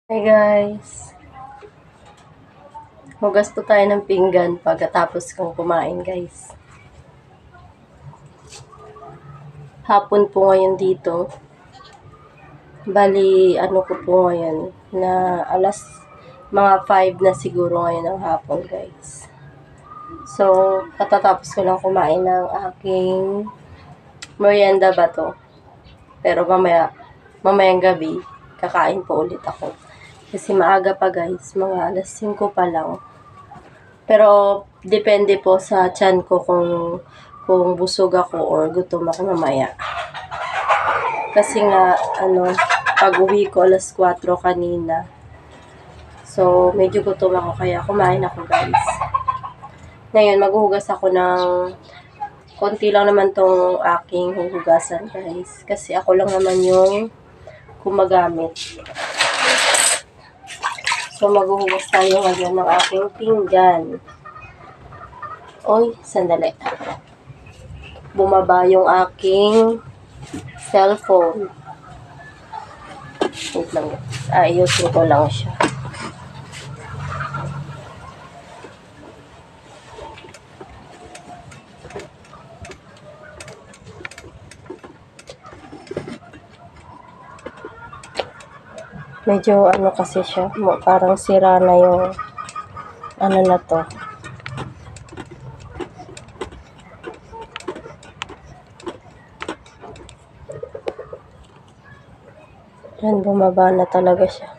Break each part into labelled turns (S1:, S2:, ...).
S1: Hi guys! Hugas po tayo ng pinggan pagkatapos kong kumain guys. Hapon po ngayon dito. Bali, ano ko po ngayon, na mga 5 na siguro ngayon ng hapon guys. So, katatapos ko lang kumain ng aking merienda ba to. Pero mamayang gabi, kakain po ulit ako. Kasi maaga pa guys, mga alas 5 pa lang. Pero depende po sa tiyan ko kung busog ako or gutom ako mamaya. Kasi nga pag uwi ko alas 4 kanina. So medyo gutom ako kaya kumain ako guys. Ngayon maghuhugas ako ng konti lang naman tong aking huhugasan guys. Kasi ako lang naman yung gumagamit. So maghuhugas tayo ngayon ng aking pinggan. Oy, sandali. Bumaba yung aking cellphone. Wait lang. Ayusin ko lang siya. Medyo kasi siya. Parang sira na yung na to. Yan, bumaba na talaga siya.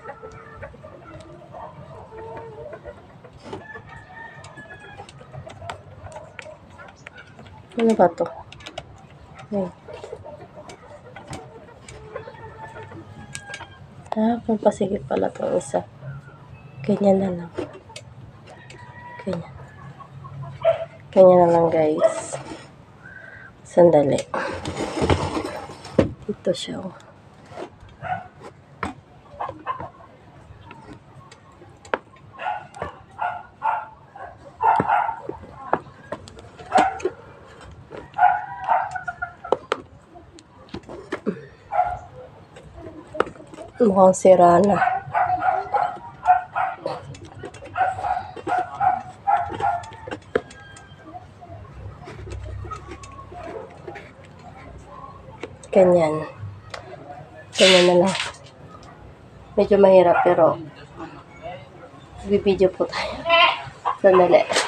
S1: Ano ba to? Ayan. Pampasigit pala itong isa. Ganyan na lang. Ganyan. Ganyan na lang guys. Sandali. Ito siya. Mukhang sira na. Ganyan. Ganyan na lang. Medyo mahirap pero bibidyo po tayo. Sandali.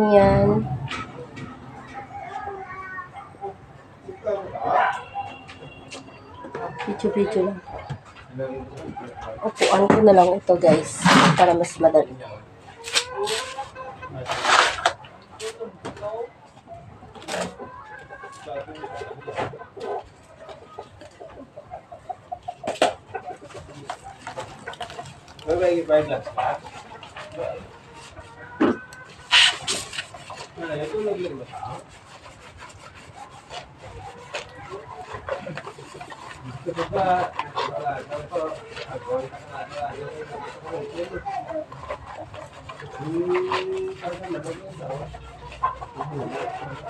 S1: Yan. Video lang. Upuan ko na lang ito guys para mas madali.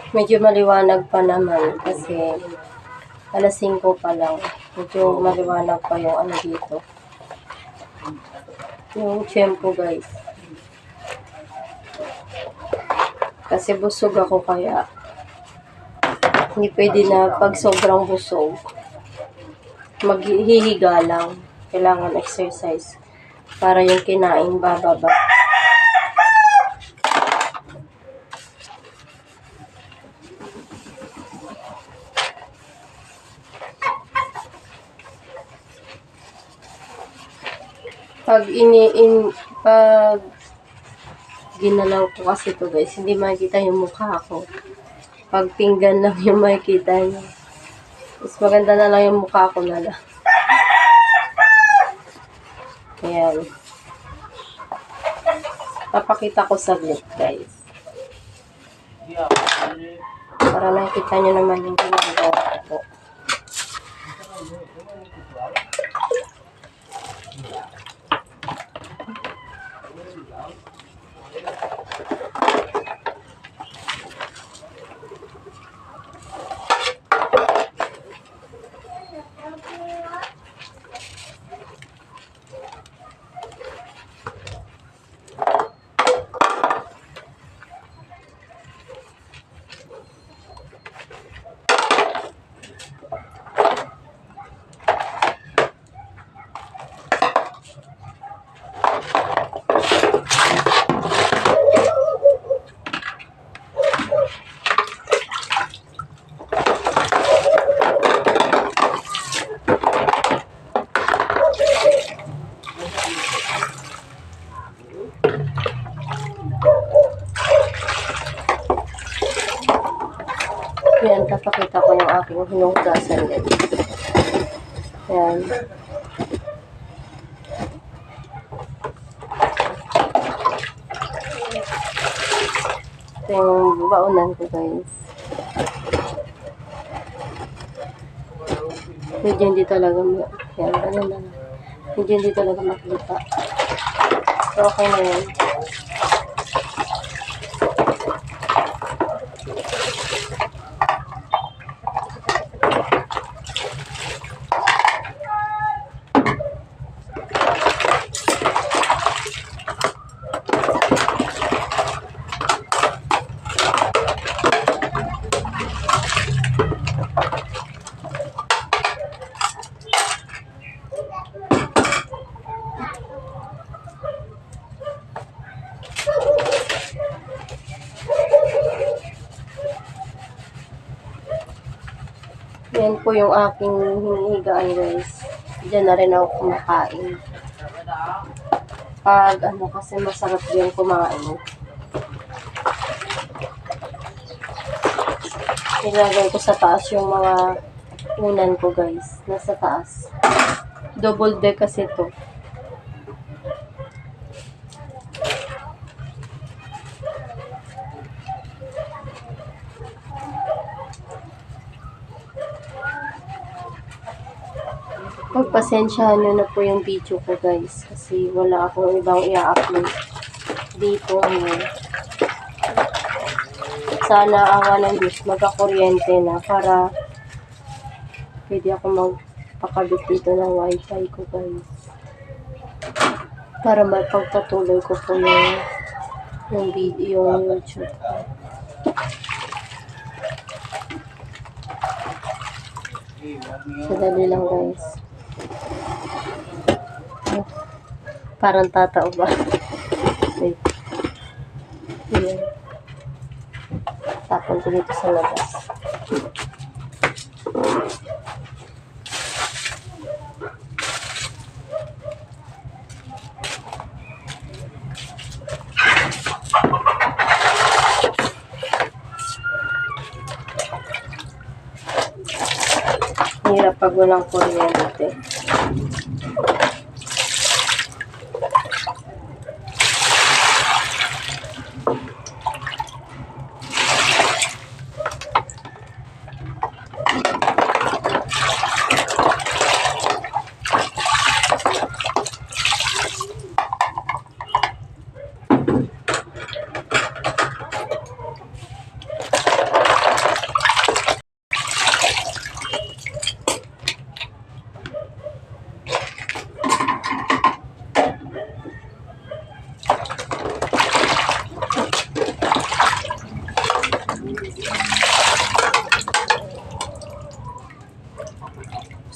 S1: Medyo maliwanag pa naman kasi alas 5 pa lang. Medyo maliwanag pa yung dito. Yung shampoo guys. Kasi busog ako kaya hindi pwede na pag sobrang busog maghihiga lang. Kailangan exercise para yung kinain bababa. Pag ginalaw ko kasi to guys, hindi makikita yung mukha ko. Pag pinggan lang yung makikita niyo. Mas maganda na lang yung mukha ko na lang. Ayan. Papakita ko saglit guys. Para nakikita nyo naman yung ginagawa ko. Yan, papakita ko yung aking hinugasan din. Yan. Ito yung baunan ko, guys. Medyo hindi talaga, yan, ano na. Medyo hindi talaga makita. So, okay na yan. Yan po yung aking hinihigaan, guys. Diyan na rin ako kumakain. Pag ano, kasi masarap din kumain. Nilagay ko sa taas yung mga unan ko, guys. Nasa taas. Double deck kasi to. Pagpasensyahan nyo na po yung video ko, guys, kasi wala akong ibang i-upload dito ngayon. Sana awa ng Diyos magkakuryente na para pwede ako magpakabit dito ng wifi ko, guys, para mapagpatuloy ko po yung video, yung YouTube ko. Sadali lang, guys. Parang tatao ba? Wait. Ayan. Tapon ko dito sa labas. Hirap pag walang kuryente.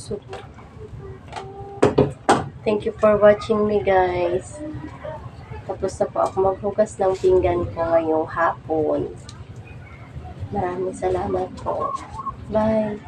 S1: So, thank you for watching me, guys. Tapos na po ako maghugas ng pinggan ko ngayong hapon. Maraming salamat po. Bye!